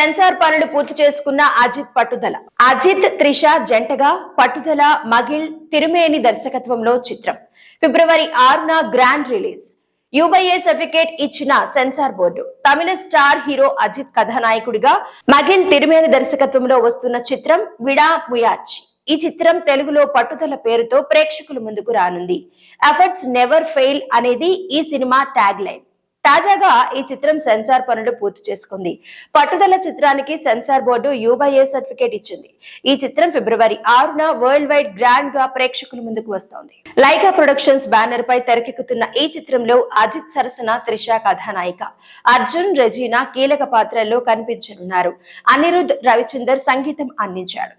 Censor పనులు పూర్తి చేసుకున్న అజిత్ పట్టుదల. అజిత్ త్రిష జంటగా పట్టుదల మగిల్ తిరుమేని దర్శకత్వంలో చిత్రం ఫిబ్రవరి 6న గ్రాండ్ రిలీజ్. యూబీఏ సర్టిఫికేట్ ఇచ్చిన సెన్సార్ బోర్డు. తమిళ స్టార్ హీరో అజిత్ కథానాయకుడిగా మగిల్ తిరుమేని దర్శకత్వంలో వస్తున్న చిత్రం విడా ముయాచి. ఈ చిత్రం తెలుగులో పట్టుదల పేరుతో ప్రేక్షకుల ముందుకు రానుంది. ఎఫర్ట్స్ నెవర్ ఫెయిల్ అనేది ఈ సినిమా ట్యాగ్ లైన్. తాజాగా ఈ చిత్రం సెన్సార్ పనులు పూర్తి చేసుకుంది. పట్టుదల చిత్రానికి సెన్సార్ బోర్డు యూబీఏ సర్టిఫికేట్ ఇచ్చింది. ఈ చిత్రం ఫిబ్రవరి 6న వరల్డ్ వైడ్ గ్రాండ్ గా ప్రేక్షకుల ముందుకు వస్తోంది. లైకా ప్రొడక్షన్స్ బ్యానర్ పై తెరకెక్కుతున్న ఈ చిత్రంలో అజిత్ సరసన త్రిష కథానాయిక, అర్జున్ రెజీనా కీలక పాత్రల్లో కనిపించనున్నారు. అనిరుద్ రవిచందర్ సంగీతం అందించాడు.